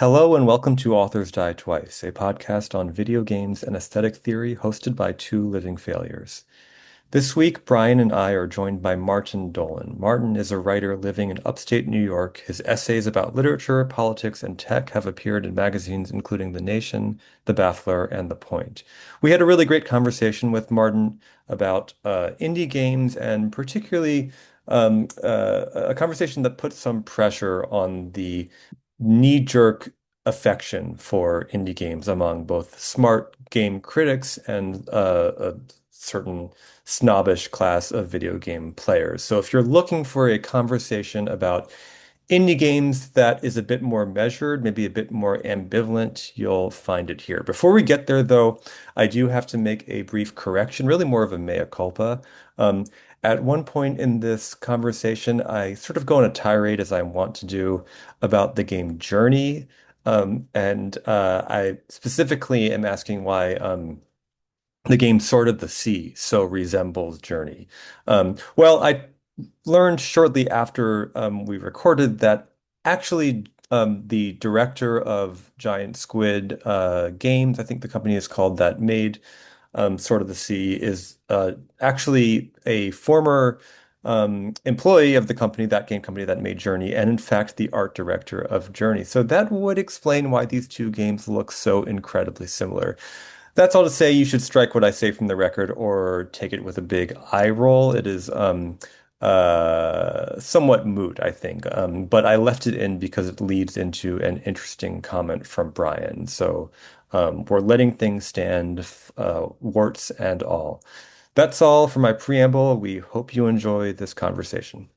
Hello and welcome to Authors Die Twice, a podcast on video games and aesthetic theory hosted by two living failures. This week, Bryan and I are joined by Martin Dolan. Martin is a writer living in upstate New York. His essays about literature, politics, and tech have appeared in magazines including The Nation, The Baffler, and The Point. We had a really great conversation with Martin about indie games and particularly a conversation that put some pressure on the knee-jerk affection for indie games among both smart game critics and a certain snobbish class of video game players. So if you're looking for a conversation about indie games that is a bit more measured, maybe a bit more ambivalent, you'll find it here. Before we get there, though, I do have to make a brief correction, really more of a mea culpa. Um, at one point in this conversation, I sort of go on a tirade, as I want to do, about the game Journey. And I specifically am asking why the game Sword of the Sea so resembles Journey. Well, I learned shortly after we recorded that actually the director of Giant Squid Games, I think the company is called that made Sword of the Sea, is actually a former employee of the company, that game company that made Journey, and in fact the art director of Journey. So that would explain why these two games look so incredibly similar. That's all to say you should strike what I say from the record or take it with a big eye roll. It is somewhat moot, I think. But I left it in because it leads into an interesting comment from Bryan. So we're letting things stand, warts and all. That's all for my preamble. We hope you enjoy this conversation.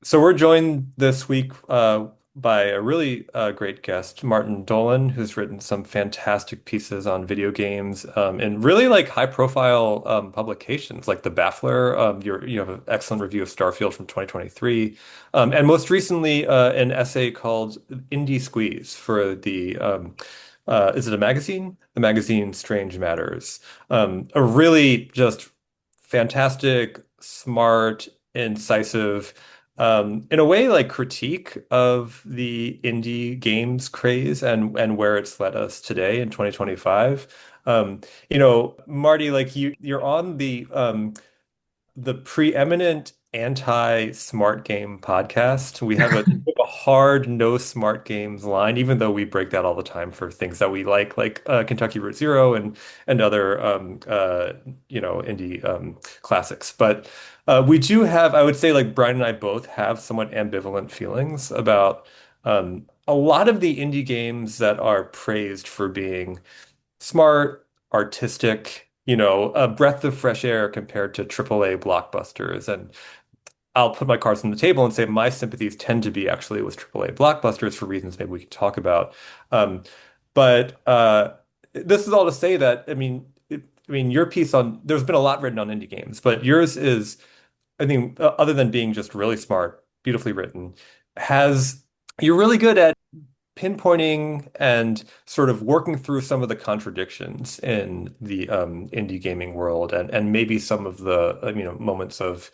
So we're joined this week by a really great guest, Martin Dolan, who's written some fantastic pieces on video games in really like high-profile publications, like The Baffler. You have an excellent review of Starfield from 2023, and most recently an essay called "Indie Squeeze" for the is it a magazine? The magazine Strange Matters. A really just fantastic, smart, incisive in a way, like critique of the indie games craze and where it's led us today in 2025. Marty, like you're on the preeminent anti-smart game podcast. We have a hard no smart games line, even though we break that all the time for things that we like Kentucky Route Zero and other indie classics. But we do have, I would say, like Brian and I both have somewhat ambivalent feelings about a lot of the indie games that are praised for being smart, artistic, a breath of fresh air compared to AAA blockbusters. And I'll put my cards on the table and say my sympathies tend to be actually with AAA blockbusters for reasons maybe we can talk about. Um, but this is all to say that, your piece on, there's been a lot written on indie games, but yours is, I think, other than being just really smart, beautifully written, has, you're really good at pinpointing and sort of working through some of the contradictions in the indie gaming world and maybe some of the moments of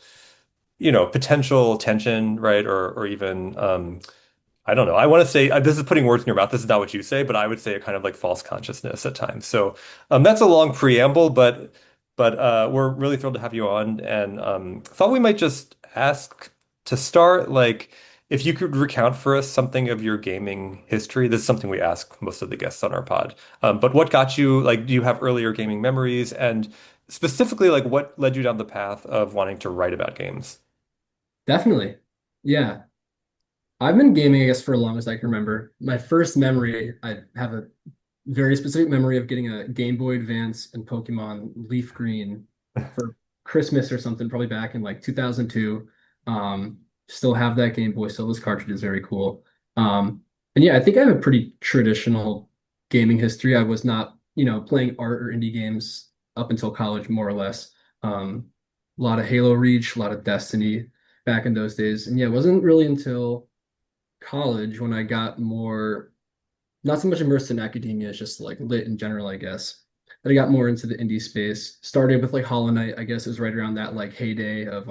potential tension, right? Or even I don't know. I want to say this is putting words in your mouth. This is not what you say, but I would say a kind of like false consciousness at times. So that's a long preamble, but we're really thrilled to have you on, and thought we might just ask to start, like, if you could recount for us something of your gaming history. This is something we ask most of the guests on our pod. But what got you, like, do you have earlier gaming memories, and specifically, like, what led you down the path of wanting to write about games? Definitely. Yeah. I've been gaming, I guess, for as long as I can remember. My first memory, I have a very specific memory of getting a Game Boy Advance and Pokemon Leaf Green for Christmas or something, probably back in like 2002. Still have that Game Boy, still this cartridge is very cool. And yeah, I think I have a pretty traditional gaming history. I was not, playing art or indie games up until college, more or less. A lot of Halo Reach, a lot of Destiny back in those days. And yeah, it wasn't really until college when I got more, not so much immersed in academia, it's just like lit in general, I guess. That I got more into the indie space. Started with like Hollow Knight, I guess it was right around that like heyday of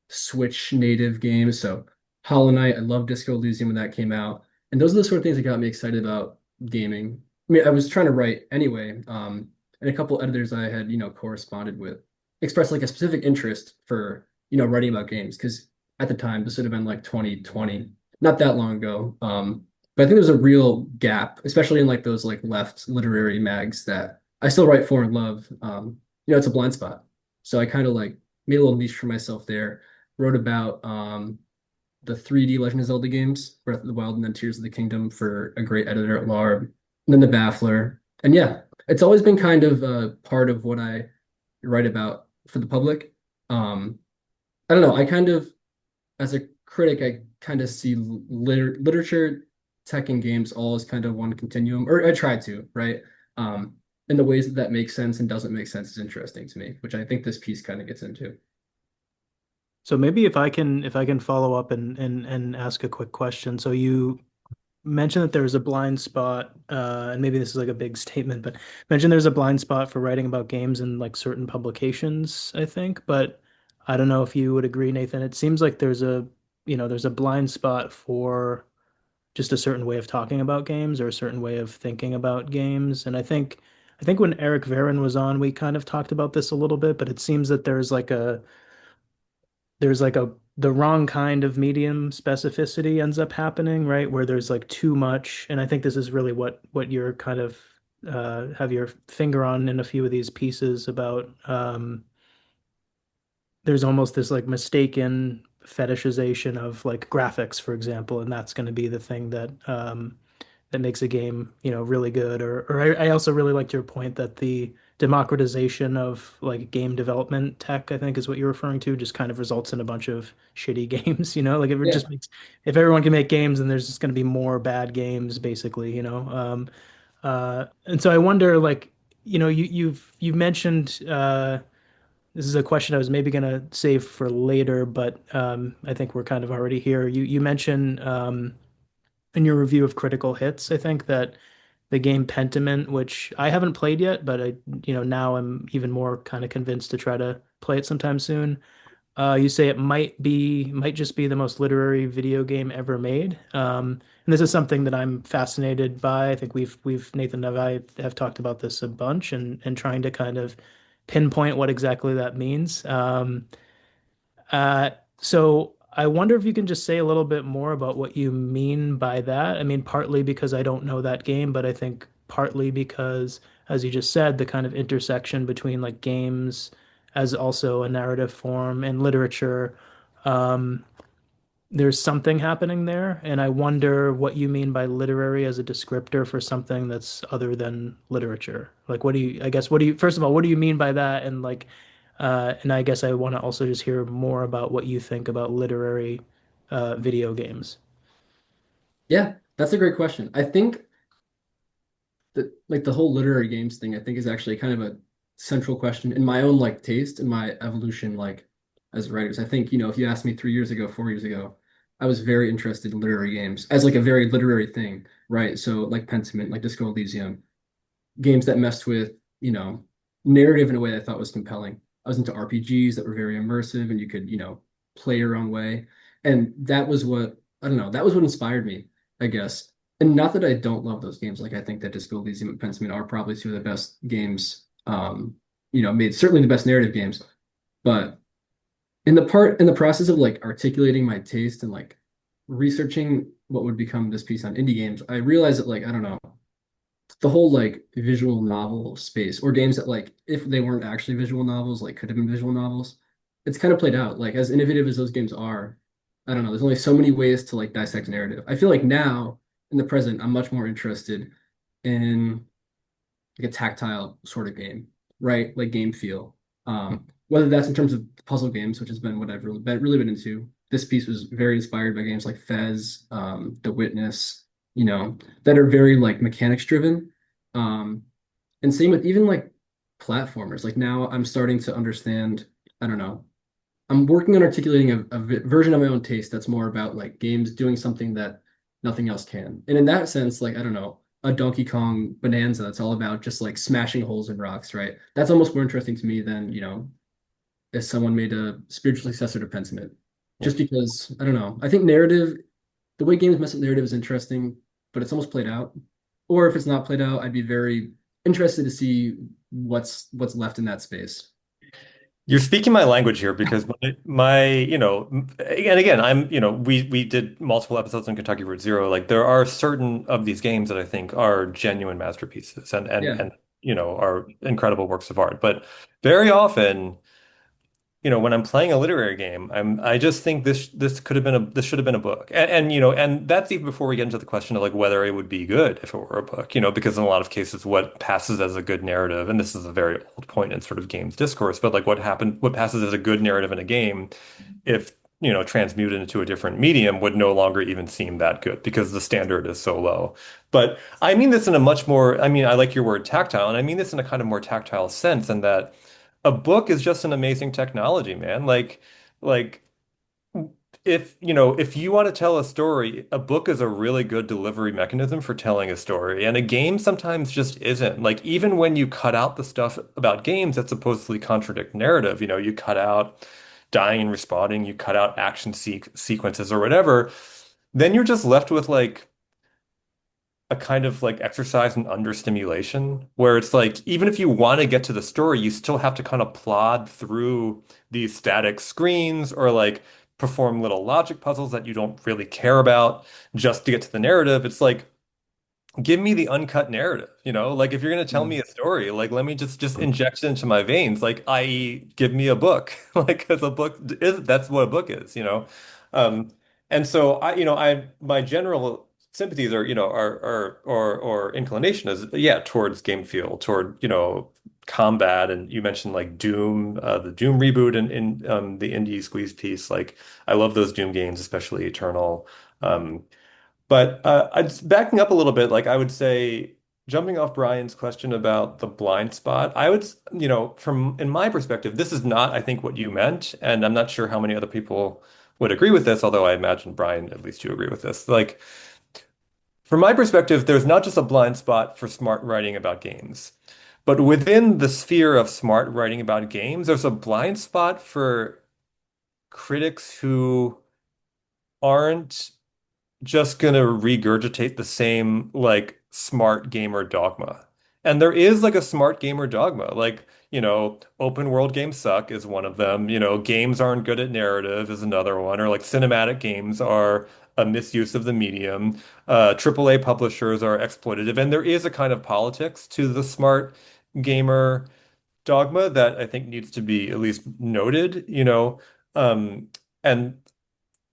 Switch native games. So Hollow Knight. I loved Disco Elysium when that came out. And those are the sort of things that got me excited about gaming. I mean, I was trying to write anyway, and a couple editors I had, corresponded with expressed like a specific interest for, writing about games. Because at the time, this would have been like 2020, not that long ago. But I think there's a real gap, especially in like those like left literary mags that I still write for and love. It's a blind spot. So I kind of like made a little niche for myself there. Wrote about the 3D Legend of Zelda games, Breath of the Wild and then Tears of the Kingdom for a great editor at Larb, and then the Baffler. And yeah, it's always been kind of a part of what I write about for the public. Um, I don't know. I kind of, as a critic, I kind of see literature, tech, and games all as kind of one continuum, or I try to, right? And the ways that that makes sense and doesn't make sense is interesting to me, which I think this piece kind of gets into. So maybe if I can follow up and ask a quick question. So you mentioned that there was a blind spot, and maybe this is like a big statement, but mentioned there's a blind spot for writing about games in like certain publications, I think. But I don't know if you would agree, Nathan. It seems like there's a blind spot for just a certain way of talking about games or a certain way of thinking about games. And I think when Eric Veron was on, we kind of talked about this a little bit, but it seems that there's like a the wrong kind of medium specificity ends up happening, right? Where there's like too much, and I think this is really what you're kind of have your finger on in a few of these pieces about. There's almost this like mistaken fetishization of like graphics, for example, and that's going to be the thing that makes a game, really good. Or I also really liked your point that the democratization of like game development tech, I think is what you're referring to, just kind of results in a bunch of shitty games, like if it Yeah. just makes if everyone can make games, then there's just going to be more bad games, basically, and so I wonder, like, you've mentioned this is a question I was maybe going to save for later, but I think we're kind of already here. You mentioned in your review of Critical Hits, I think that the game Pentiment, which I haven't played yet, but now I'm even more kind of convinced to try to play it sometime soon. You say it might just be the most literary video game ever made. And this is something that I'm fascinated by. I think we've Nathan and I have talked about this a bunch and trying to kind of pinpoint what exactly that means. Uh, so I wonder if you can just say a little bit more about what you mean by that. I mean, partly because I don't know that game, but I think partly because, as you just said, the kind of intersection between like games as also a narrative form and literature, um, there's something happening there. And I wonder what you mean by literary as a descriptor for something that's other than literature. Like, first of all, what do you mean by that? And I guess I want to also just hear more about what you think about literary video games. Yeah, that's a great question. I think that like the whole literary games thing, I think is actually kind of a central question in my own like taste and my evolution like as writers. I think, if you asked me 3 years ago, 4 years ago, I was very interested in literary games as like a very literary thing, right? So like Pentiment, like Disco Elysium, games that messed with, you know, narrative in a way that I thought was compelling. I was into RPGs that were very immersive and you could, play your own way. And that was what, I don't know, that was what inspired me, I guess. And not that I don't love those games. Like I think that Disco Elysium and Pentiment are probably two of the best games, made certainly the best narrative games. But in the process of like articulating my taste and like researching what would become this piece on indie games, I realized that like, I don't know, the whole like visual novel space or games that like if they weren't actually visual novels like could have been visual novels, it's kind of played out like as innovative as those games are. I don't know, there's only so many ways to like dissect narrative. I feel like now in the present I'm much more interested in like a tactile sort of game, right? Like game feel. Whether that's in terms of puzzle games, which has been what I've really been into. This piece was very inspired by games like Fez, The Witness, that are very like mechanics driven. Um, and same with even like platformers. Like now I'm starting to understand, I don't know, I'm working on articulating a version of my own taste that's more about like games doing something that nothing else can. And in that sense, like, I don't know, a Donkey Kong Bonanza that's all about just like smashing holes in rocks, right? That's almost more interesting to me than, if someone made a spiritual successor to Pentiment. just because I don't know. I think narrative, the way games mess with narrative is interesting, but it's almost played out. Or if it's not played out, I'd be very interested to see what's left in that space. You're speaking my language here because and again, we did multiple episodes on Kentucky Route Zero. Like there are certain of these games that I think are genuine masterpieces Yeah. and are incredible works of art. But very often, when I'm playing a literary game, I just think this should have been a book. And that's even before we get into the question of like whether it would be good if it were a book, because in a lot of cases what passes as a good narrative, and this is a very old point in sort of games discourse, but like what passes as a good narrative in a game if transmuted into a different medium would no longer even seem that good because the standard is so low. But I mean this in a much more, I like your word tactile, and I mean this in a kind of more tactile sense, and that a book is just an amazing technology, man. Like if you want to tell a story, a book is a really good delivery mechanism for telling a story. And a game sometimes just isn't. Like even when you cut out the stuff about games that supposedly contradict narrative, you cut out dying and respawning, you cut out action sequences or whatever, then you're just left with like a kind of like exercise in understimulation where it's like even if you want to get to the story, you still have to kind of plod through these static screens or like perform little logic puzzles that you don't really care about just to get to the narrative. It's like give me the uncut narrative, like if you're going to tell me a story, like let me just inject it into my veins, like i.e. give me a book, like because a book is that's what a book is, um and so I my general sympathies are or inclination is yeah towards game feel toward combat, and you mentioned like Doom, the Doom reboot in the indie squeeze piece, like I love those Doom games, especially Eternal. But backing up a little bit, like I would say, jumping off Brian's question about the blind spot, I would, from in my perspective, this is not, I think, what you meant, and I'm not sure how many other people would agree with this, although I imagine Brian, at least you agree with this. Like, from my perspective, there's not just a blind spot for smart writing about games, but within the sphere of smart writing about games, there's a blind spot for critics who aren't just gonna regurgitate the same like smart gamer dogma. And there is like a smart gamer dogma. Like, open world games suck is one of them. Games aren't good at narrative is another one. Or like cinematic games are a misuse of the medium. AAA publishers are exploitative. And there is a kind of politics to the smart gamer dogma that I think needs to be at least noted. Um, and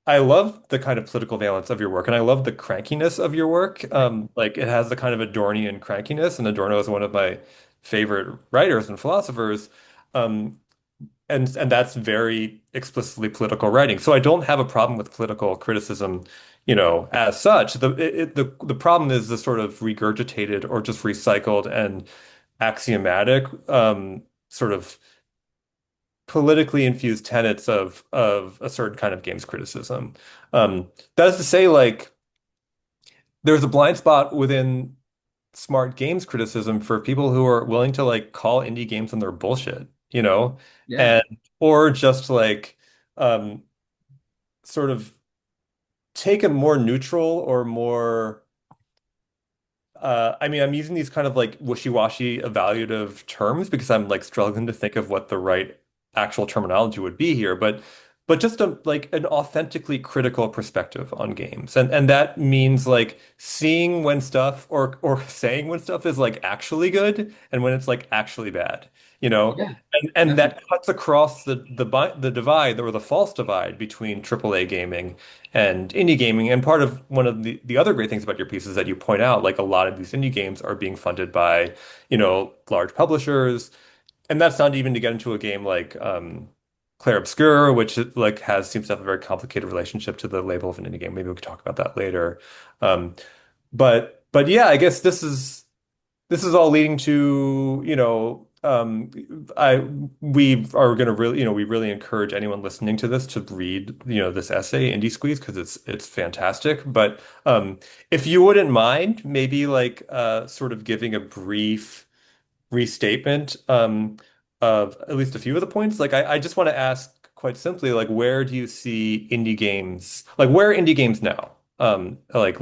I love the kind of political valence of your work, and I love the crankiness of your work. Like it has the kind of Adornian crankiness, and Adorno is one of my favorite writers and philosophers. Um, and that's very explicitly political writing. So I don't have a problem with political criticism, as such. The problem is the sort of regurgitated or just recycled and axiomatic sort of politically infused tenets of a certain kind of games criticism. That is to say, like, there's a blind spot within smart games criticism for people who are willing to like call indie games on their bullshit, Yeah. and or just like um sort of take a more neutral or more I'm using these kind of like wishy-washy evaluative terms because I'm like struggling to think of what the right actual terminology would be here, but just like an authentically critical perspective on games. And that means like seeing when stuff or saying when stuff is like actually good and when it's like actually bad, you know? Yeah. And Definitely. that cuts across the divide or the false divide between AAA gaming and indie gaming. And part of one of the other great things about your piece is that you point out like a lot of these indie games are being funded by, large publishers. And that's not even to get into a game like Clair Obscur, which like seems to have a very complicated relationship to the label of an indie game. Maybe we could talk about that later. Um, but yeah, I guess this is all leading to, we are going to really, we really encourage anyone listening to this to read, this essay, Indie Squeeze, because it's fantastic. But if you wouldn't mind, maybe like sort of giving a brief restatement of at least a few of the points. Like I just want to ask quite simply, like where do you see indie games? Like where are indie games now? Like,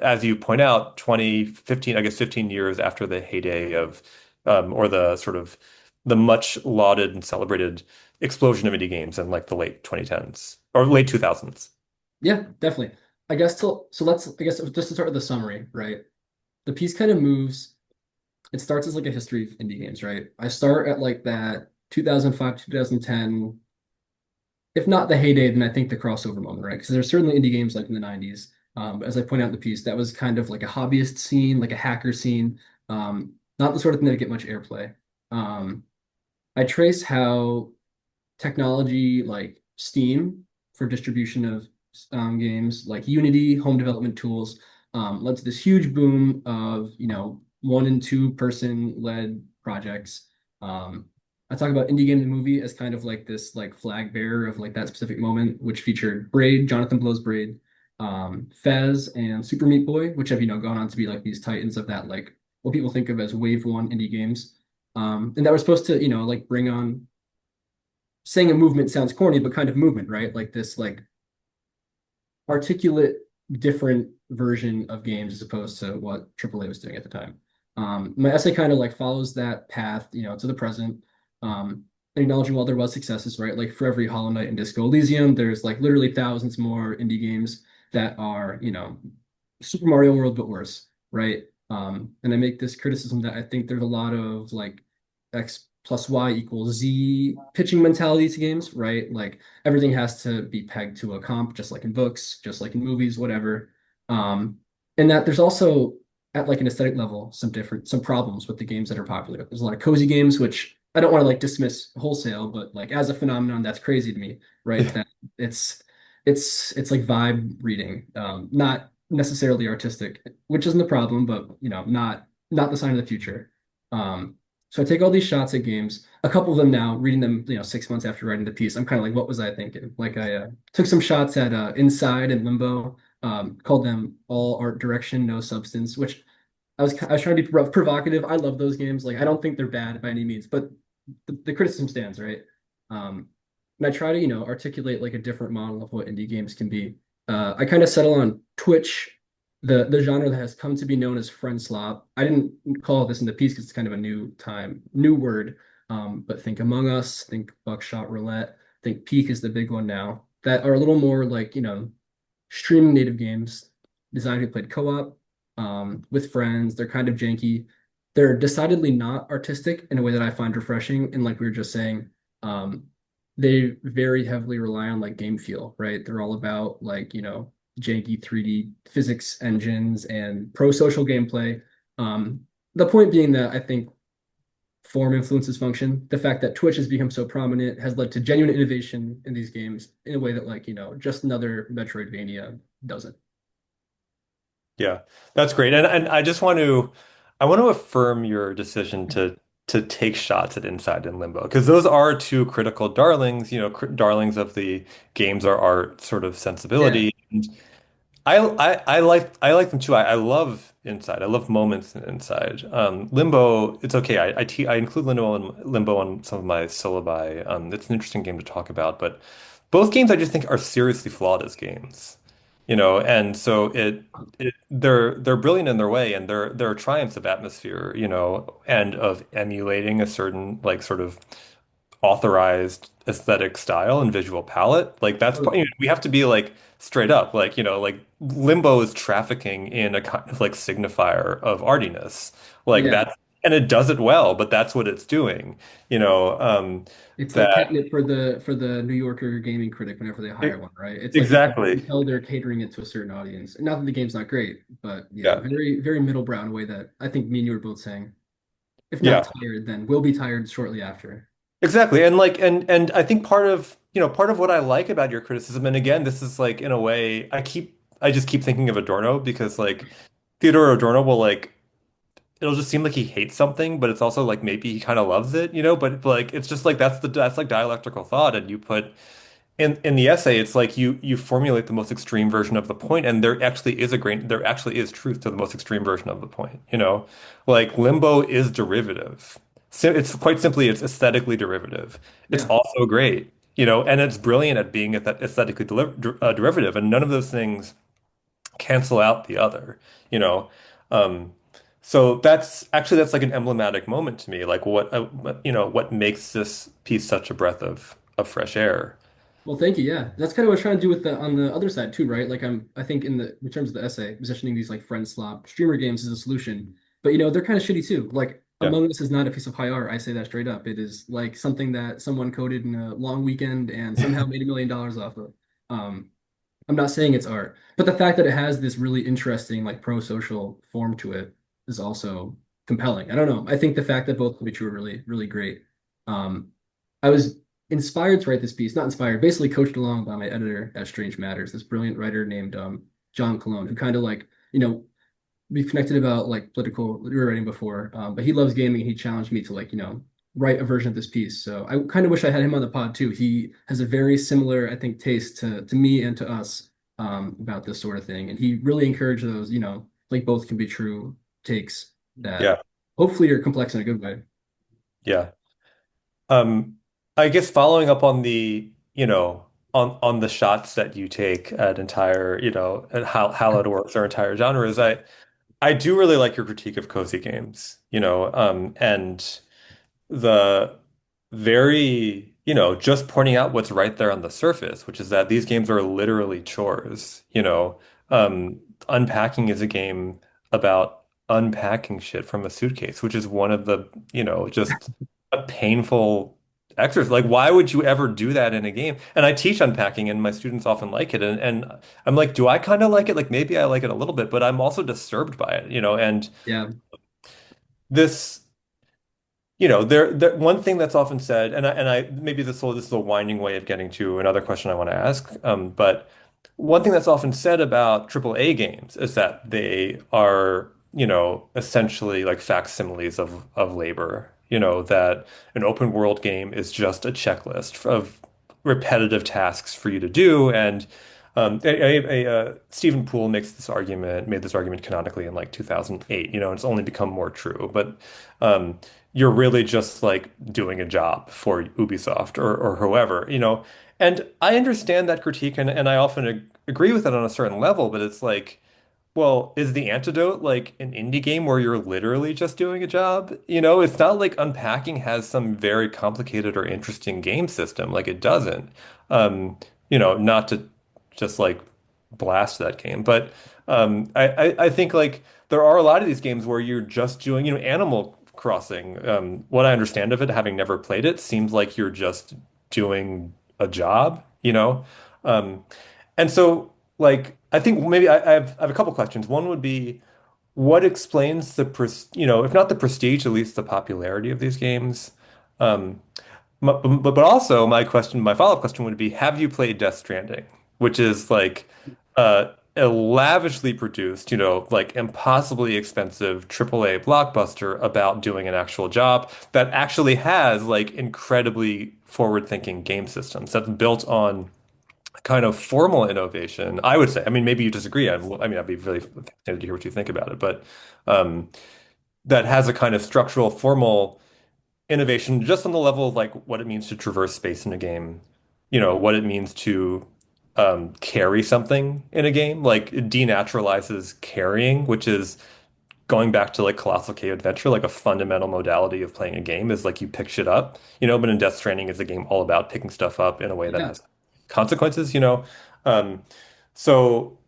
as you point out, 2015, I guess 15 years after the heyday of or the sort of the much lauded and celebrated explosion of indie games in like the late 2010s or late 2000s. Yeah, definitely. I guess so let's I guess just to start with the summary, right? The piece kind of moves. It starts as like a history of indie games, right? I start at like that 2005, 2010, if not the heyday, then I think the crossover moment, right? Because there's certainly indie games like in the 90s. As I point out in the piece, that was kind of like a hobbyist scene, like a hacker scene, not the sort of thing that get much airplay. Um, I trace how technology like Steam for distribution of games, like Unity, home development tools, led to this huge boom of, one and two person led projects. Um, I talk about Indie Game the movie as kind of like this like flag bearer of like that specific moment, which featured Braid, Jonathan Blow's Braid, Fez, and Super Meat Boy, which have, gone on to be like these titans of that like what people think of as wave one indie games. And that was supposed to, like bring on saying a movement sounds corny, but kind of movement, right? Like this like articulate, different version of games as opposed to what AAA was doing at the time. My essay kind of like follows that path, to the present. Acknowledging while there was successes, right? Like for every Hollow Knight and Disco Elysium, there's like literally thousands more indie games that are, Super Mario World but worse, right? And I make this criticism that I think there's a lot of like X plus Y equals Z pitching mentality to games, right? Like everything has to be pegged to a comp, just like in books, just like in movies, whatever. Um, and that there's also at like an aesthetic level some problems with the games that are popular. There's a lot of cozy games, which I don't want to like dismiss wholesale, but like as a phenomenon, that's crazy to me, right? That it's it's like vibe reading, not necessarily artistic, which isn't the problem, but not the sign of the future. So I take all these shots at games, a couple of them now, reading them, 6 months after writing the piece. I'm kind of like, what was I thinking? Like I took some shots at Inside and Limbo, called them all art direction, no substance, which I was trying to be provocative. I love those games. Like I don't think they're bad by any means, but the criticism stands, right? Um, and I try to, articulate like a different model of what indie games can be. I kind of settle on Twitch, the genre that has come to be known as friend slop. I didn't call this in the piece because it's kind of a new word. But think Among Us, think Buckshot Roulette, think Peak is the big one now, that are a little more like, streaming native games designed to be played co-op with friends. They're kind of janky. They're decidedly not artistic in a way that I find refreshing. And like we were just saying, um, they very heavily rely on like game feel, right? They're all about like, janky 3D physics engines and pro-social gameplay. The point being that I think form influences function. The fact that Twitch has become so prominent has led to genuine innovation in these games in a way that like, just another Metroidvania doesn't. Yeah, that's great. And I want to affirm your decision to take shots at Inside and Limbo because those are two critical darlings, darlings of the games are art sort of Yeah. sensibility. And I like them too. I love Inside. I love moments in Inside. Limbo, it's okay. I include Limbo on some of my syllabi. It's an interesting game to talk about, but both games I just think are seriously flawed as games. And so they're brilliant in their way, and they're triumphs of atmosphere, and of emulating a certain like sort of authorized aesthetic style and visual palette. Like that's Totally. we have to be like straight up, like like Limbo is trafficking in a kind of like signifier of artiness, like Yeah. that, and it does it well, but that's what it's doing, you know. It's like That catnip for the New Yorker gaming critic whenever they hire one, right? It's like you exactly, can tell they're catering it to a certain audience. Not that the game's not great, but yeah, yeah, very, very middle brow in a way that I think me and you were both saying, if yeah. not tired, then will be tired shortly after. Exactly. And like and I think part of what I like about your criticism, and again, this is like in a way I just keep thinking of Adorno because like Theodore Adorno will like it'll just seem like he hates something, but it's also like maybe he kind of loves it, but like it's just like that's like dialectical thought and you put in the essay, it's like you formulate the most extreme version of the point, and there actually is truth to the most extreme version of the point, Like limbo is derivative. So it's quite simply it's aesthetically derivative. It's Yeah. also great. and it's brilliant at being aesthetically derivative, and none of those things cancel out the other, you know. Um, so that's like an emblematic moment to me, like what makes this piece such a breath of fresh air. Well, thank you. Yeah, that's kind of what I was trying to do with the on the other side too, right? Like I think in terms of the essay, positioning these like friend slop streamer games as a solution, but they're kind of shitty too. Like Yeah, Among Us is not a piece of high art. I say that straight up. It is like something that someone coded in a long weekend and somehow made $1 million off of. Um, I'm not saying it's art, but the fact that it has this really interesting like pro-social form to it is also compelling. I don't know. I think the fact that both can be true are really, really great. Um, I was inspired to write this piece, not inspired, basically coached along by my editor at Strange Matters, this brilliant writer named John Cologne, who kind of like, we've connected about like political we were writing before, but he loves gaming. He challenged me to like, write a version of this piece. So I kind of wish I had him on the pod too. He has a very similar, I think, taste to me and to us about this sort of thing. And he really encouraged those, like both can be true takes that yeah, hopefully are complex in a good way. yeah. Um, I guess following up on on the shots that you take at entire, at how it works or entire genres, I do really like your critique of cozy games, and the very, just pointing out what's right there on the surface, which is that these games are literally chores, Unpacking is a game about unpacking shit from a suitcase, which is one of the, just a painful exercise. Like, why would you ever do that in a game? And I teach unpacking, and my students often like it. And I'm like, do I kind of like it? Like, maybe I like it a little bit, but I'm also disturbed by it, and Yeah, this. There one thing that's often said, and I maybe this is a winding way of getting to another question I want to ask. But one thing that's often said about AAA games is that they are, essentially like facsimiles of labor. That an open world game is just a checklist of repetitive tasks for you to do, and Stephen Poole made this argument canonically in like 2008. And it's only become more true, but. Um, you're really just like doing a job for Ubisoft or whoever, And I understand that critique and I often agree with it on a certain level, but it's like, well, is the antidote like an indie game where you're literally just doing a job? It's not like Unpacking has some very complicated or interesting game system. Like it doesn't. Not to just like blast that game, but I think like there are a lot of these games where you're just doing, Animal Crossing. What I understand of it, having never played it, seems like you're just doing a job. Um, and so, like, I think maybe I have a couple questions. One would be, what explains if not the prestige, at least the popularity of these games? Um, but also my follow-up question would be, have you played Death Stranding, which is like a lavishly produced, like impossibly expensive AAA blockbuster about doing an actual job that actually has like incredibly forward-thinking game systems that's built on kind of formal innovation, I would say. I mean, maybe you disagree. I'd be really fascinated to hear what you think about it, but um, that has a kind of structural, formal innovation just on the level of like what it means to traverse space in a game, what it means to carry something in a game. Like it denaturalizes carrying, which is going back to like Colossal Cave Adventure, like a fundamental modality of playing a game is like you pick shit up, but in Death Stranding is a game all about picking stuff up in a way that yeah, has consequences. Um, so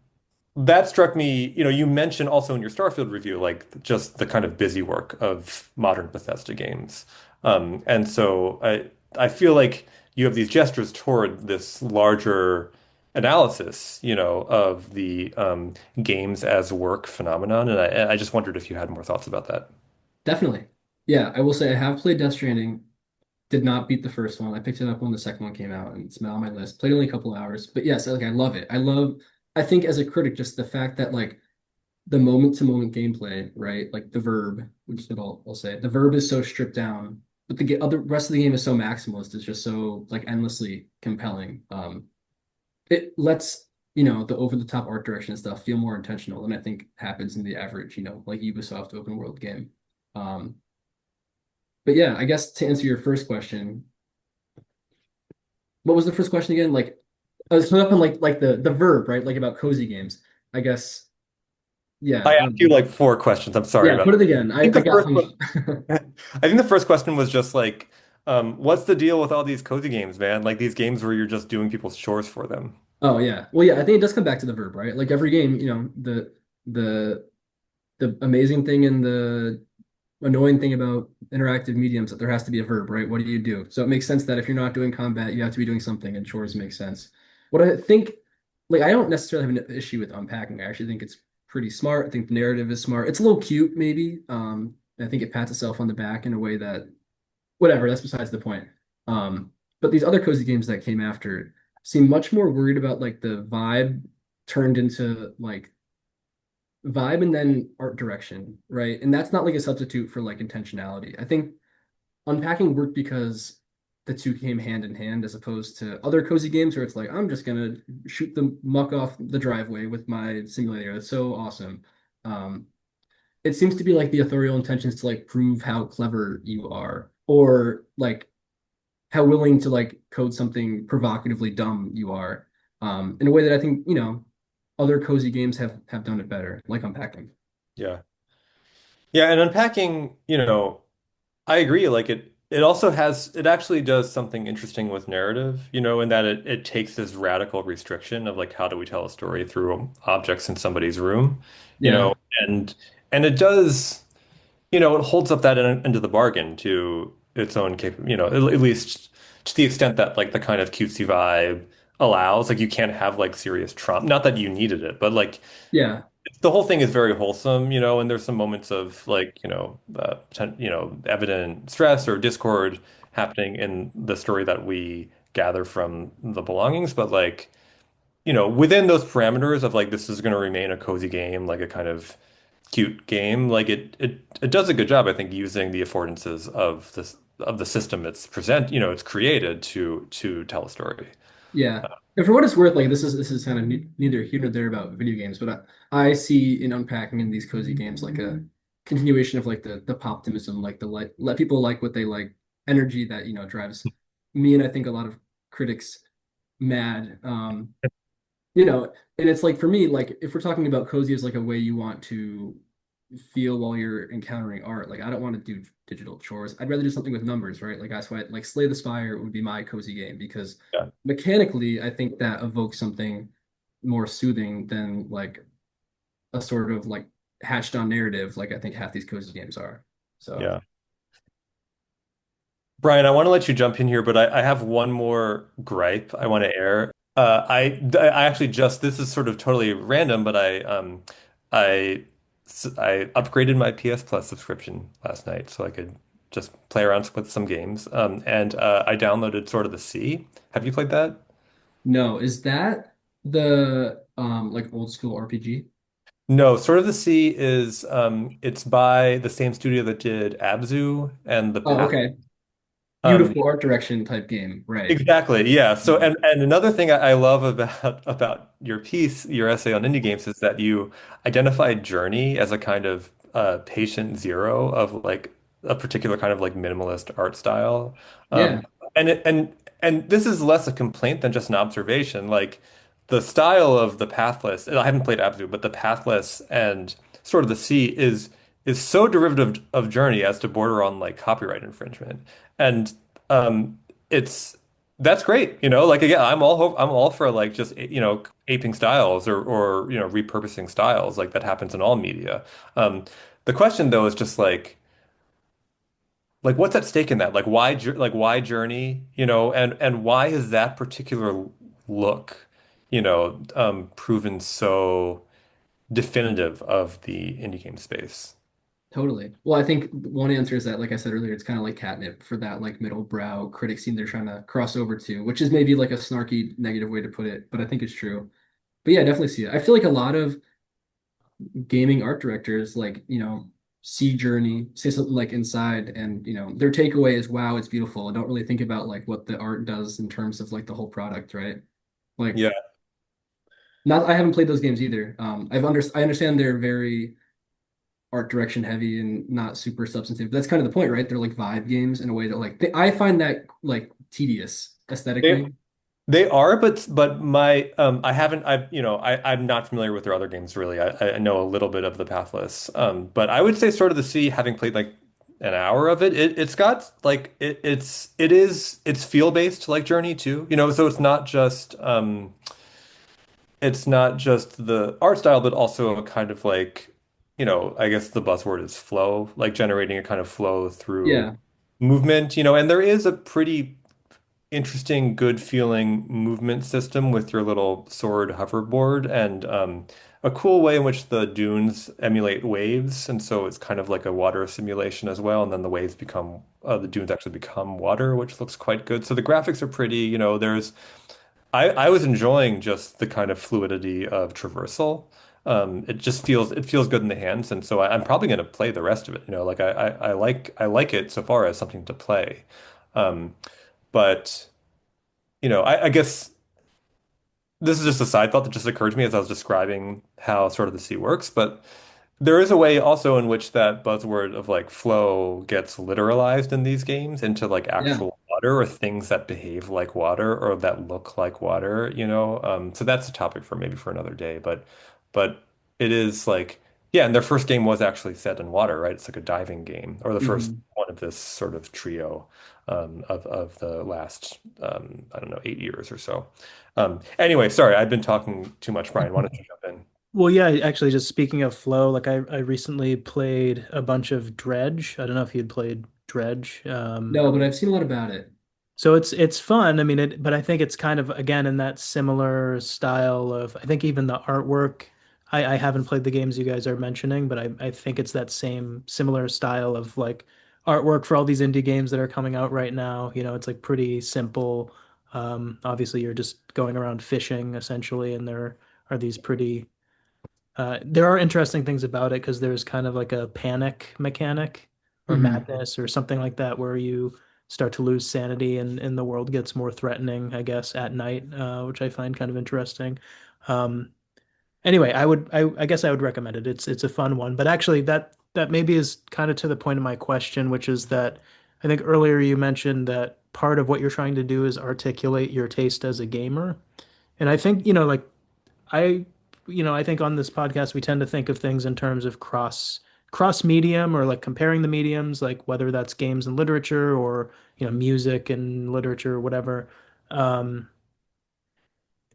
that struck me, you mentioned also in your Starfield review, like just the kind of busy work of modern Bethesda games. And so I feel like you have these gestures toward this larger analysis, of the games as work phenomenon. And I just wondered if you had more thoughts about that. definitely. Yeah, I will say I have played Death Stranding. Did not beat the first one. I picked it up when the second one came out, and it's been on my list. Played only a couple hours, but yes, like I love it. I think as a critic, just the fact that like the moment to moment gameplay, right? Like the verb, which is what I'll say, the verb is so stripped down, but the other rest of the game is so maximalist. It's just so like endlessly compelling. It lets the over the top art direction and stuff feel more intentional than I think happens in the average, like Ubisoft open world game. Um, but yeah, I guess to answer your first question, What was the first question again? Like, I was hung up on like the verb, right? Like about cozy games. I guess. I Yeah. asked you like four questions. I'm sorry Yeah. about Put it. it again. I think I the got first hung. one, I think the first question was just like, what's the deal with all these cozy games, man? Like these games where you're just doing people's chores for them. Oh yeah. Well, yeah. I think it does come back to the verb, right? Like every game, the the amazing thing and the annoying thing about interactive mediums that there has to be a verb, right? What do you do? So it makes sense that if you're not doing combat, you have to be doing something, and chores make sense. What I think, like, I don't necessarily have an issue with unpacking. I actually think it's pretty smart. I think the narrative is smart. It's a little cute, maybe. I think it pats itself on the back in a way that, whatever, that's besides the point. But these other cozy games that came after seem much more worried about like the vibe turned into like vibe and then art direction, right? And that's not like a substitute for like intentionality. I think unpacking worked because the two came hand in hand as opposed to other cozy games where it's like, I'm just gonna shoot the muck off the driveway with my simulator. That's so awesome. Um, it seems to be like the authorial intentions to like prove how clever you are, or like how willing to like code something provocatively dumb you are. In a way that I think, other cozy games have done it better, like unpacking. Yeah. Yeah, and unpacking, I agree. Like it also has it actually does something interesting with narrative, in that it takes this radical restriction of like how do we tell a story through objects in somebody's room, you know, Yeah. and and it does, it holds up that end of the bargain to its own at least to the extent that like the kind of cutesy vibe allows. Like you can't have like serious trauma. Not that you needed it, but like Yeah. the whole thing is very wholesome, and there's some moments of like, evident stress or discord happening in the story that we gather from the belongings, but like, within those parameters of like this is going to remain a cozy game, like a kind of cute game, like it does a good job, I think, using the affordances of the system it's created to tell a story. Yeah. And for what it's worth, like this is kind of neither here nor there about video games, but I see in unpacking in these cozy games like a continuation of like the poptimism, like the like let people like what they like energy that drives me and I think a lot of critics mad. And it's like for me, like if we're talking about cozy as like a way you want to feel while you're encountering art, like I don't want to do digital chores. I'd rather do something with numbers, right? Like that's why like Slay the Spire would be my cozy game because Yeah. mechanically I think that evokes something more soothing than like a sort of like hatched on narrative, like I think half these cozy games are. So Yeah. Brian, I want to let you jump in here, but I have one more gripe I want to air. I actually just this is sort of totally random, but I I upgraded my PS Plus subscription last night so I could just play around with some games. And I downloaded Sword of the Sea. Have you played that? no, is that the like old school RPG? No, Sword of the Sea is it's by the same studio that did Abzu and The Oh, Path. okay. Um, Beautiful art direction type game, right? Exactly. Yeah. So, Yeah. and another thing I love about your piece, your essay on indie games, is that you identified Journey as a kind of patient zero of like a particular kind of like minimalist art style. Um, Yeah. and this is less a complaint than just an observation. Like the style of the Pathless, and I haven't played Abzu, but the Pathless and Sort of the Sea is so derivative of Journey as to border on like copyright infringement. And it's that's great. Like again, I'm all for like just aping styles or repurposing styles like that happens in all media. Um, the question though is just like what's at stake in that? Like why Journey? And why is that particular look, proven so definitive of the indie game space? Totally. Well, I think one answer is that, like I said earlier, it's kind of like catnip for that like middle brow critic scene they're trying to cross over to, which is maybe like a snarky negative way to put it, but I think it's true. But yeah, I definitely see it. I feel like a lot of gaming art directors like, see Journey, say something like Inside, and their takeaway is, wow, it's beautiful. I don't really think about like what the art does in terms of like the whole product, right? Like Yeah, not I haven't played those games either. I understand they're very art direction heavy and not super substantive. That's kind of the point, right? They're like vibe games in a way that like I find that like tedious they aesthetically. They are, but my I haven't I'm not familiar with their other games really. I know a little bit of the Pathless. But I would say Sword of the Sea, having played like an hour of it, it's got like it's feel based like Journey too. So it's not just the art style, but also a kind of like, I guess the buzzword is flow, like generating a kind of flow through Yeah, movement, and there is a pretty interesting, good feeling movement system with your little sword hoverboard and a cool way in which the dunes emulate waves. And so it's kind of like a water simulation as well. And then the dunes actually become water, which looks quite good. So the graphics are pretty, I was enjoying just the kind of fluidity of traversal. It feels good in the hands. And so I'm probably going to play the rest of it. Like I like it so far as something to play. Um, but I guess this is just a side thought that just occurred to me as I was describing how sort of the sea works, but there is a way also in which that buzzword of like flow gets literalized in these games into like yeah, actual water or things that behave like water or that look like water. So that's a topic for maybe for another day, but it is like yeah, and their first game was actually set in water, right? It's like a diving game, or the first hmm one of this sort of trio of the last I don't know 8 years or so. Anyway, sorry, I've been talking too much, Brian. Why don't you jump in? Well, yeah, actually, just speaking of flow, like I recently played a bunch of Dredge. I don't know if you'd played Dredge. No, but I've seen a lot about it. So it's fun. I mean, but I think it's kind of again in that similar style of I think even the artwork. I haven't played the games you guys are mentioning, but I think it's that same similar style of like artwork for all these indie games that are coming out right now. It's like pretty simple. Obviously, you're just going around fishing essentially, and there are these pretty there are interesting things about it because there's kind of like a panic mechanic or Hmm madness or something like that where you start to lose sanity and the world gets more threatening, I guess, at night, which I find kind of interesting. Um, anyway, I guess I would recommend it. It's a fun one, but actually that maybe is kind of to the point of my question, which is that I think earlier you mentioned that part of what you're trying to do is articulate your taste as a gamer. And I think, like I, I think on this podcast we tend to think of things in terms of cross medium or like comparing the mediums, like whether that's games and literature or music and literature or whatever. Um,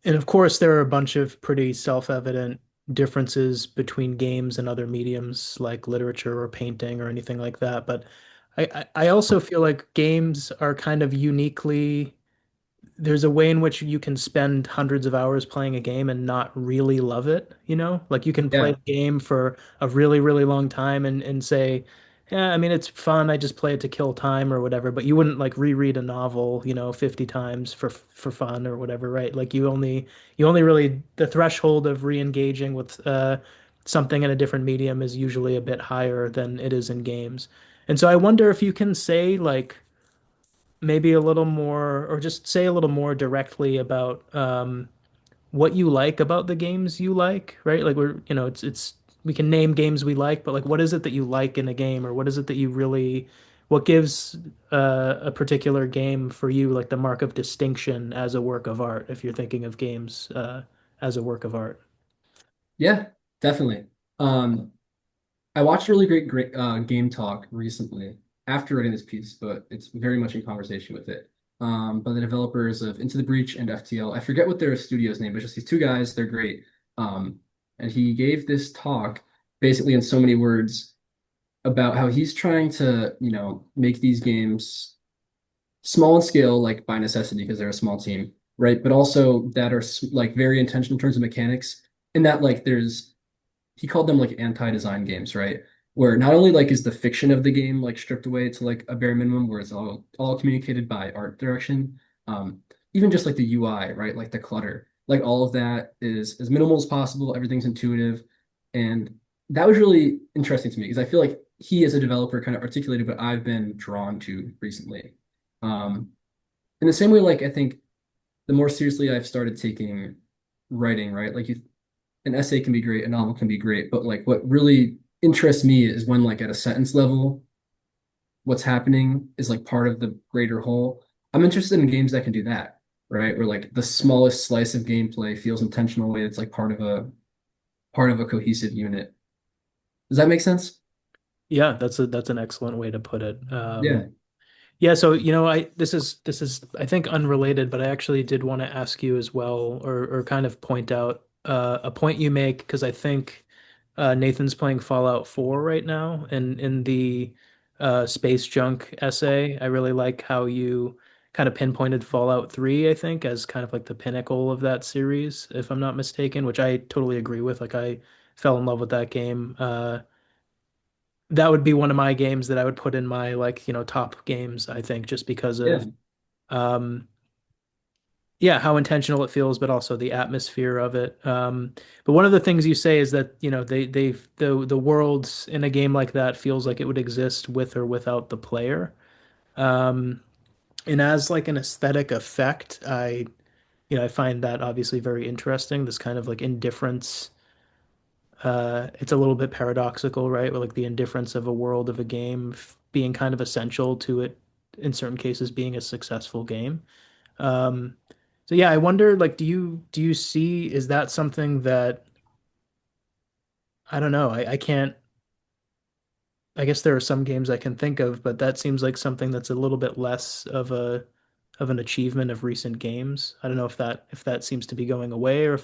and of course, there are a bunch of pretty self-evident differences between games and other mediums like literature or painting or anything like that. But I also feel like games are kind of uniquely there's a way in which you can spend hundreds of hours playing a game and not really love it, you know? Like you can play Yeah, a game for a really, really long time and say, yeah, I mean, it's fun. I just play it to kill time or whatever, but you wouldn't like reread a novel, 50 times for fun or whatever, right? Like you only really the threshold of re-engaging with something in a different medium is usually a bit higher than it is in games. And so I wonder if you can say like maybe a little more, or just say a little more directly about what you like about the games you like, right? Like it's we can name games we like, but like what is it that you like in a game, or what is it that you really, what gives a particular game for you like the mark of distinction as a work of art, if you're thinking of games as a work of art. yeah, definitely. Um, I watched a really great game talk recently after writing this piece, but it's very much in conversation with it. By the developers of Into the Breach and FTL. I forget what their studio's name, but just these two guys, they're great. Um, and he gave this talk basically in so many words about how he's trying to, make these games small in scale, like by necessity, because they're a small team, right? But also that are like very intentional in terms of mechanics, in that like there's he called them like anti-design games, right? Where not only like is the fiction of the game like stripped away to like a bare minimum, where it's all communicated by art direction, even just like the UI, right? Like the clutter, like all of that is as minimal as possible. Everything's intuitive, and that was really interesting to me because I feel like he, as a developer, kind of articulated what I've been drawn to recently. Um, in the same way, like I think the more seriously I've started taking writing, right? Like an essay can be great, a novel can be great, but like what really interests me is when like at a sentence level, what's happening is like part of the greater whole. I'm interested in games that can do that. right? Where like the smallest slice of gameplay feels intentional way it's like part of a cohesive unit. Does that make sense? Yeah, that's an excellent way to put it. Yeah. Yeah, so I this is I think unrelated, but I actually did want to ask you as well, or kind of point out a point you make because I think Nathan's playing Fallout 4 right now, and in the space junk essay, I really like how you kind of pinpointed Fallout 3, I think, as kind of like the pinnacle of that series, if I'm not mistaken, which I totally agree with. Like I fell in love with that game. That would be one of my games that I would put in my like, top games, I think, just because Yeah. of um yeah, how intentional it feels, but also the atmosphere of it. But one of the things you say is that, the worlds in a game like that feels like it would exist with or without the player. Um, and as like an aesthetic effect, I find that obviously very interesting. This kind of like indifference. It's a little bit paradoxical, right? With like the indifference of a world of a game being kind of essential to it, in certain cases, being a successful game. Um, so yeah, I wonder, like, do you see, is that something that I don't know, I can't, I guess there are some games I can think of, but that seems like something that's a little bit less of an achievement of recent games. I don't know if that seems to be going away or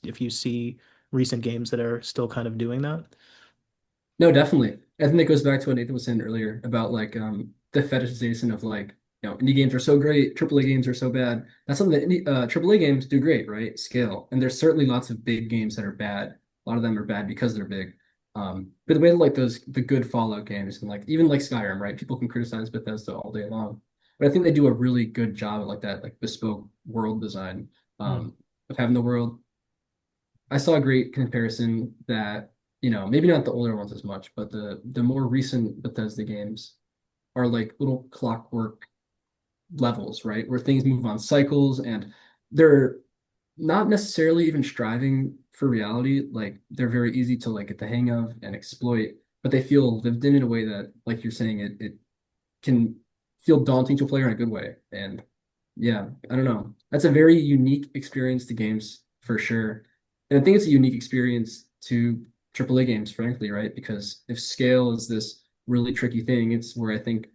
if you see recent games that are still kind of doing that. No, definitely. I think that goes back to what Nathan was saying earlier about like the fetishization of like, indie games are so great, AAA games are so bad. That's something that AAA games do great, right? Scale. And there's certainly lots of big games that are bad. A lot of them are bad because they're big. But the way that like the good Fallout games and like even like Skyrim, right? People can criticize Bethesda all day long. But I think they do a really good job at like that, like bespoke world design Hmm. of having the world. I saw a great comparison that, maybe not the older ones as much, but the more recent Bethesda games are like little clockwork levels, right? Where things move on cycles and they're not necessarily even striving for reality. Like they're very easy to like get the hang of and exploit, but they feel lived in a way that, like you're saying, it can feel daunting to a player in a good way. And yeah, I don't know. That's a very unique experience to games for sure. And I think it's a unique experience to AAA games, frankly, right? Because if scale is this really tricky thing, it's where I think,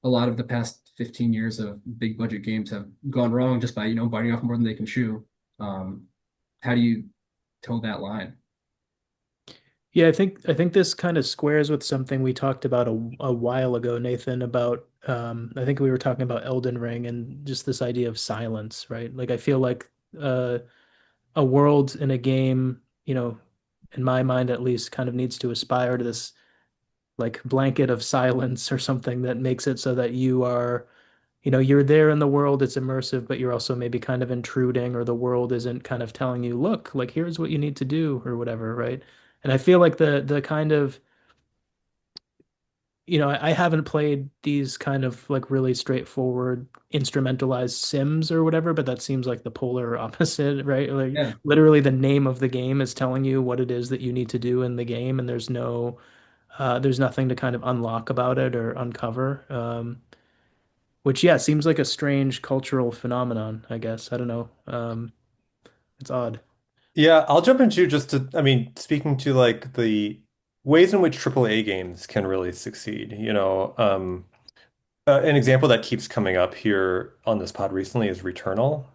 a lot of the past 15 years of big budget games have gone wrong just by, biting off more than they can chew. Um, how do you toe that line? Yeah, I think this kind of squares with something we talked about a while ago, Nathan, about I think we were talking about Elden Ring and just this idea of silence, right? Like I feel like a world in a game, in my mind at least, kind of needs to aspire to this like blanket of silence or something that makes it so that you're there in the world, it's immersive, but you're also maybe kind of intruding, or the world isn't kind of telling you, look, like here's what you need to do or whatever, right? And I feel like the kind of, I haven't played these kind of like really straightforward instrumentalized sims or whatever, but that seems like the polar opposite, right? Like Yeah. literally the name of the game is telling you what it is that you need to do in the game, and there's nothing to kind of unlock about it or uncover. Which yeah, seems like a strange cultural phenomenon, I guess. I don't know. It's odd. Yeah, I'll jump into just to, I mean, speaking to like the ways in which AAA games can really succeed. An example that keeps coming up here on this pod recently is Returnal,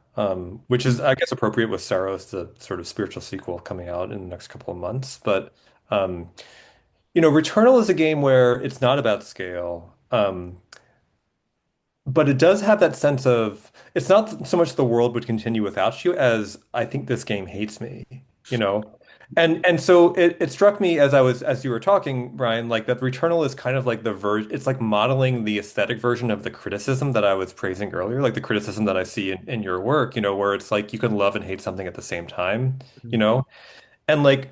which is, I guess, appropriate with Saros, the sort of spiritual sequel coming out in the next couple of months. But, Returnal is a game where it's not about scale. But it does have that sense of it's not so much the world would continue without you as I think this game hates me, you know? And so it struck me as you were talking, Brian, like that Returnal is kind of like the version it's like modeling the aesthetic version of the criticism that I was praising earlier, like the criticism that I see in your work, where it's like you can love and hate something at the same time, you Mhm. know? And like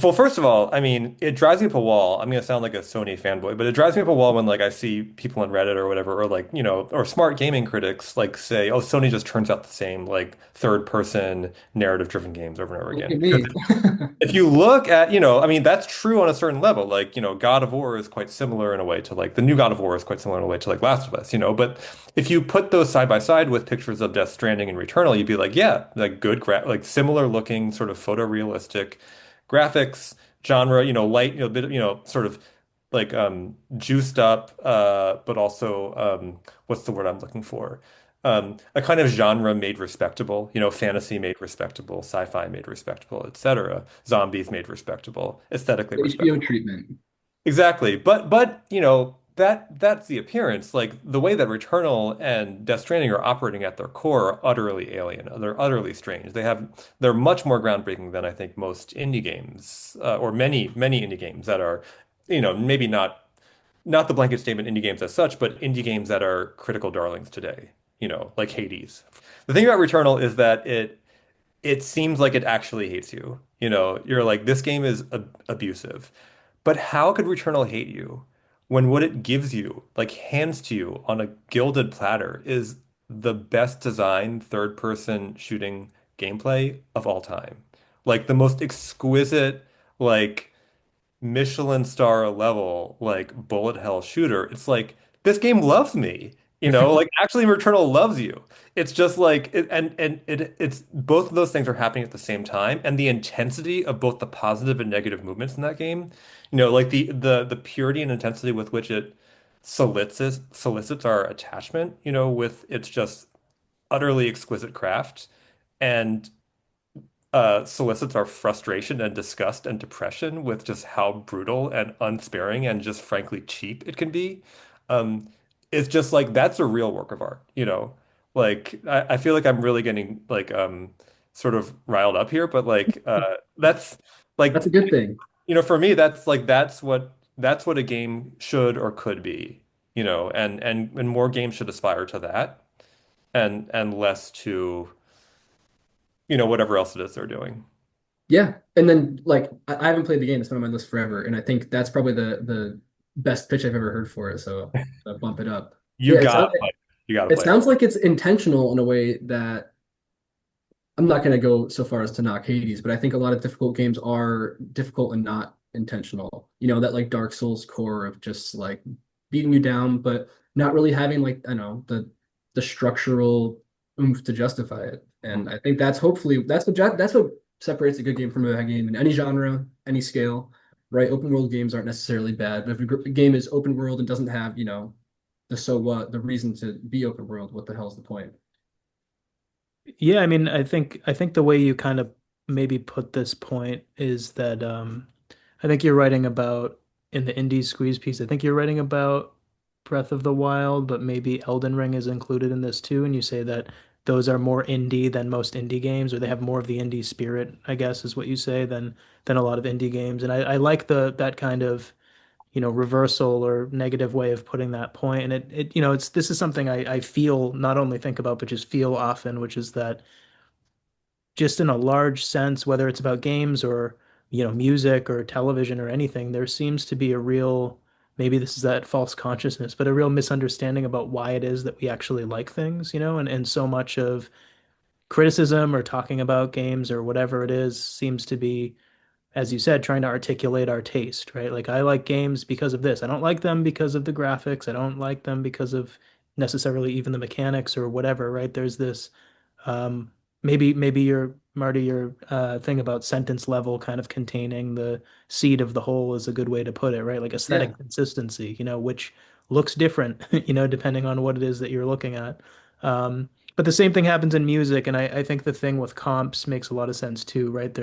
Well, first of all, I mean, it drives me up a wall. I'm gonna sound like a Sony fanboy, but it drives me up a wall when like I see people on Reddit or whatever, or like, or smart gaming critics like say, "Oh, Sony just turns out the same like third person narrative driven games over and over Look again." at Because me. if you look at, I mean, that's true on a certain level. Like, God of War is quite similar in a way to like the new God of War is quite similar in a way to like Last of Us, but if you put those side by side with pictures of Death Stranding and Returnal, you'd be like, yeah, like like similar looking sort of photorealistic graphics genre, light, bit, sort of like juiced up, but also what's the word I'm looking for? A kind of genre made respectable, fantasy made respectable, sci-fi made respectable, etc. Zombies made respectable, aesthetically The HBO respectable. treatment. Exactly. But that's the appearance. Like the way that Returnal and Death Stranding are operating at their core are utterly alien. They're utterly strange. They're much more groundbreaking than I think most indie games, or many indie games that are, maybe not the blanket statement indie games as such, but indie games that are critical darlings today, like Hades. The thing about Returnal is that it seems like it actually hates you. You're like, this game is abusive. But how could Returnal hate you when what it gives you, like hands to you on a gilded platter, is the best designed third person shooting gameplay of all time? Like the most exquisite, like Michelin star level like bullet hell shooter. It's like this game loves me, like actually Returnal loves you. It's just like it's both of those things are happening at the same time, and the intensity of both the positive and negative movements in that game, like the purity and intensity with which it solicits our attachment, with its just utterly exquisite craft. And solicits our frustration and disgust and depression with just how brutal and unsparing and just frankly cheap it can be. Um, it's just like that's a real work of art. Like I feel like I'm really getting like sort of riled up here, but like that's That's a like good thing. for me that's what a game should or could be, and more games should aspire to that and less to, whatever else it is they're doing. Yeah. And then like I haven't played the game. It's been on my list forever. And I think that's probably the best pitch I've ever heard for it. So bump it up. You Yeah, gotta play it. You gotta it play it. sounds like it's intentional in a way that I'm not going to go so far as to knock Hades, but I think a lot of difficult games are difficult and not intentional. That like Dark Souls core of just like beating you down, but not really having like, I don't know, the structural oomph to justify it. Mhm. And I think that's what separates a good game from a bad game in any genre, any scale, right? Open world games aren't necessarily bad, but if a game is open world and doesn't have, the so what, the reason to be open world, what the hell's the point? Yeah, I mean, I think the way you kind of maybe put this point is that I think you're writing about in the indie squeeze piece. I think you're writing about Breath of the Wild, but maybe Elden Ring is included in this too, and you say that those are more indie than most indie games, or they have more of the indie spirit, I guess is what you say, than a lot of indie games. And I like the that kind of reversal or negative way of putting that point. And it's this is something I feel not only think about, but just feel often, which is that just in a large sense, whether it's about games or, music or television or anything, there seems to be a real, maybe this is that false consciousness, but a real misunderstanding about why it is that we actually like things, and so much of criticism or talking about games or whatever it is seems to be, as you said, trying to articulate our taste, right? Like I like games because of this. I don't like them because of the graphics. I don't like them because of necessarily even the mechanics or whatever, right? There's this um maybe your Marty, your thing about sentence level kind of containing the seed of the whole is a good way to put it, right? Like Yeah. aesthetic consistency, which looks different, depending on what it is that you're looking at. But the same thing happens in music, and I think the thing with comps makes a lot of sense too, right?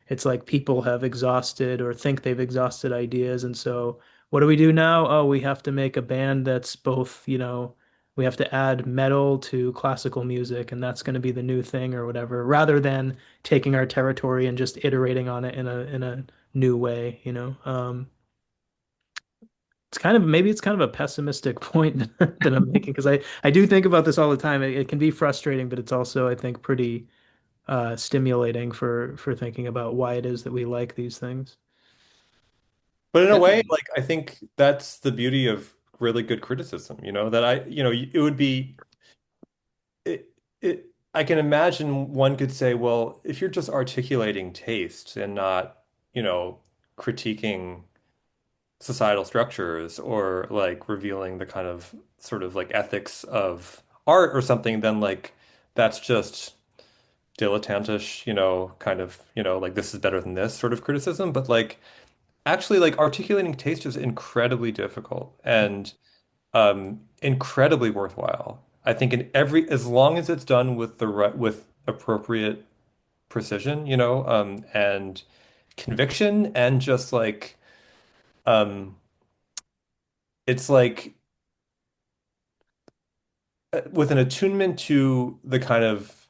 It's like people have exhausted or think they've exhausted ideas. And so what do we do now? Oh, we have to make a band that's both, we have to add metal to classical music, and that's going to be the new thing or whatever, rather than taking our territory and just iterating on it in a new way. It's kind of a pessimistic point that I'm making because I do think about this all the time. It can be frustrating, but it's also, I think, pretty stimulating for thinking about why it is that we like these things. But in a way, Definitely. like I think that's the beauty of really good criticism, that it would be I can imagine one could say, well, if you're just articulating taste and not, critiquing societal structures or like revealing the kind of sort of like ethics of art or something, then like that's just dilettantish, kind of, like this is better than this sort of criticism. But like actually like articulating taste is incredibly difficult and incredibly worthwhile. I think in every as long as it's done with the right with appropriate precision, and conviction and just like um it's like with an attunement to the kind of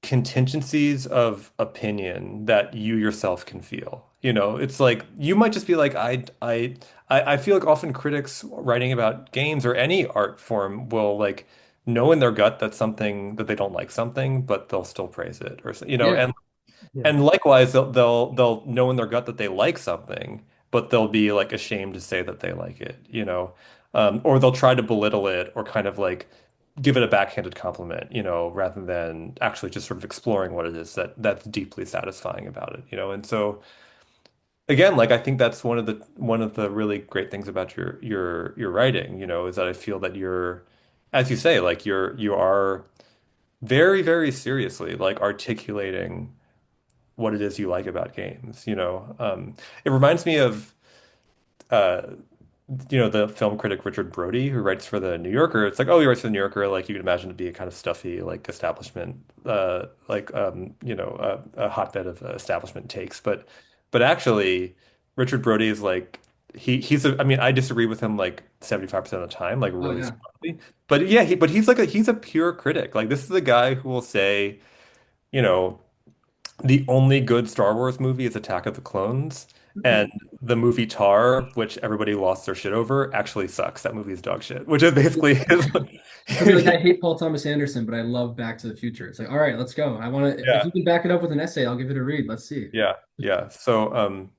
contingencies of opinion that you yourself can feel. It's like you might just be like, I feel like often critics writing about games or any art form will like know in their gut that something that they don't like something, but they'll still praise it or Yeah. Yeah. and likewise they'll know in their gut that they like something, but they'll be like ashamed to say that they like it, or they'll try to belittle it or kind of like give it a backhanded compliment, rather than actually just sort of exploring what it is that's deeply satisfying about it, And so again, like I think that's one of the really great things about your writing, is that I feel that you're, as you say, like you are very, very seriously like articulating what it is you like about games, It reminds me of uh the film critic Richard Brody, who writes for the New Yorker. It's like, oh, he writes for the New Yorker, like you could imagine to be a kind of stuffy, like establishment, a hotbed of establishment takes. But actually, Richard Brody is like I mean, I disagree with him like 75% of the time, like Oh really yeah. strongly. But yeah, he's a pure critic. Like this is a guy who will say, you know, the only good Star Wars movie is Attack of the Clones, and the movie Tar, which everybody lost their shit over, actually sucks. That movie is dog shit, which is basically He'll be like, I hate Paul Thomas Anderson, but I love Back to the Future. It's like, all right, let's go. I want to, if yeah, you can back it up with an essay, I'll give it a read. Let's see. yeah, yeah. So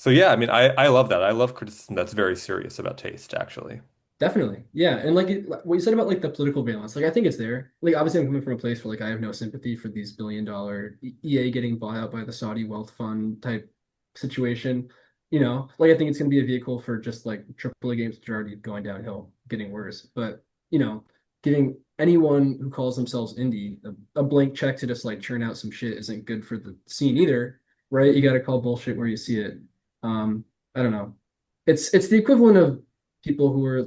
yeah, I mean, I love that. I love criticism that's very serious about taste, actually. Definitely. Yeah. And like what you said about like the political balance, like I think it's there. Like obviously I'm coming from a place where like I have no sympathy for these billion-dollar EA getting bought out by the Saudi wealth fund type situation. Like I think it's gonna be a vehicle for just like AAA games which are already going downhill, getting worse. But you know, giving anyone who calls themselves indie a blank check to just like churn out some shit isn't good for the scene either, right? You gotta call bullshit where you see it. Um, I don't know. It's the equivalent of people who are,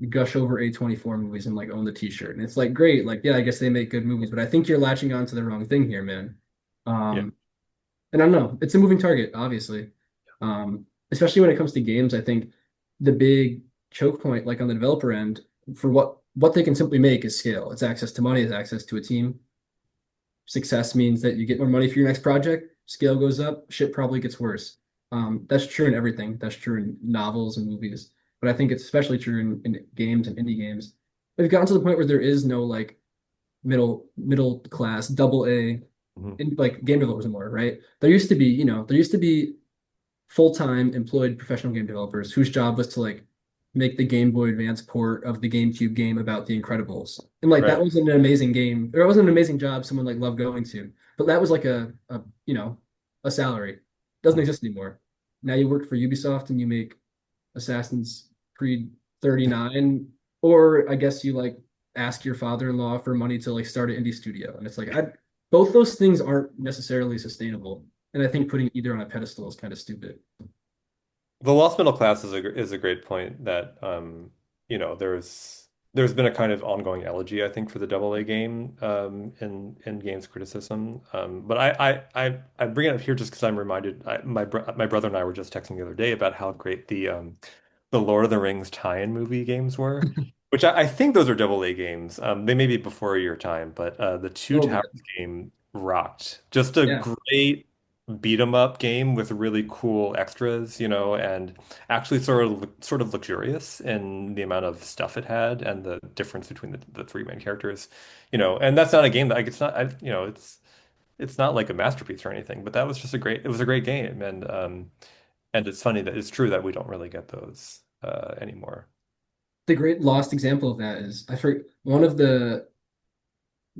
gush over A24 movies and like own the t-shirt. And it's like, great, like, yeah, I guess they make good movies, but I think you're latching on to the wrong thing here, man. Yeah. And I don't know, it's a moving target, obviously. Especially when it comes to games, I think the big choke point, like on the developer end, for what they can simply make is scale. It's access to money, it's access to a team. Success means that you get more money for your next project. Scale goes up, shit probably gets worse. That's true in everything. That's true in novels and movies, but I think it's especially true in games and indie games. We've gotten to the point where there is no like middle class double A Mhm. in like game developers anymore, right? There used to be full-time employed professional game developers whose job was to like make the Game Boy Advance port of the GameCube game about the Incredibles. And like that Right. wasn't an amazing game, or it wasn't an amazing job someone like loved going to. But that was like a salary. Doesn't exist anymore. Now you work for Ubisoft and you make Assassin's Creed 39, or I guess you like ask your father-in-law for money to like start an indie studio. And it's like both those things aren't necessarily sustainable. And I think putting either on a pedestal is kind of stupid. The lost middle class is a great point that there's been a kind of ongoing elegy, I think, for the double A game in games criticism. But I bring it up here just because I'm reminded. My brother and I were just texting the other day about how great the Lord of the Rings tie-in movie games were, which I think those are double A games. They may be before your time, but the A Two little Towers bit. game rocked. Just a Yeah. great. beat 'em up game with really cool extras, and actually sort of luxurious in the amount of stuff it had and the difference between the three main characters, and that's not a game that like it's not it's not like a masterpiece or anything, but that was just it was a great game, and it's funny that it's true that we don't really get those anymore. The great lost example of that is I forget one of the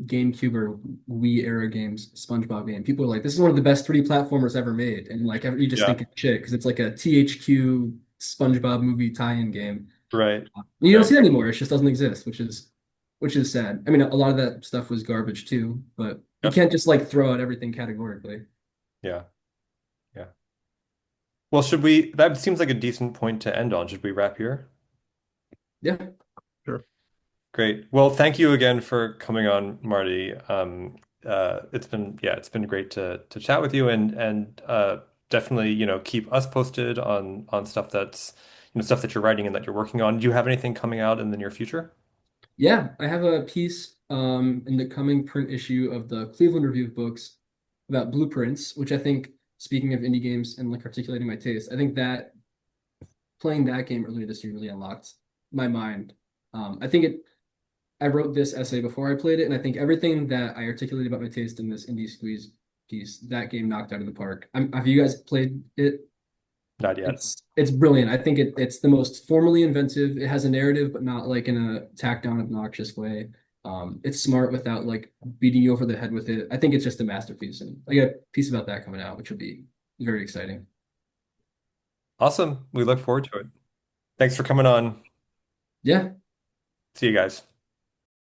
GameCube or Wii era games, SpongeBob game. People are like, "This is one of the best 3D platformers ever made," and like you just think Yeah, it's shit because it's like a THQ SpongeBob movie tie-in game. right. You don't Right. see it anymore. It just doesn't exist, which is sad. I mean, a lot of that stuff was garbage too, but you Yep. can't just like throw out everything categorically. Yeah. Yeah. Well, that seems like a decent point to end on. Should we wrap here? Yeah, Sure. Great. Well, thank you again for coming on, Marty. It's been great to chat with you and definitely, keep us posted on stuff stuff that you're writing and that you're working on. Do you have anything coming out in the near future? yeah. I have a piece in the coming print issue of the Cleveland Review of Books about blueprints, which I think, speaking of indie games and like articulating my taste, I think that playing that game earlier this year really unlocked my mind. I think it. I wrote this essay before I played it, and I think everything that I articulated about my taste in this indie squeeze piece, that game knocked out of the park. Have you guys played it? Not yet. It's brilliant. I think it's the most formally inventive. It has a narrative, but not like in a tacked down, obnoxious way. It's smart without like beating you over the head with it. I think it's just a masterpiece, and I got a piece about that coming out, which will be very exciting. Awesome. We look forward to it. Thanks for coming on. Yeah. See you guys.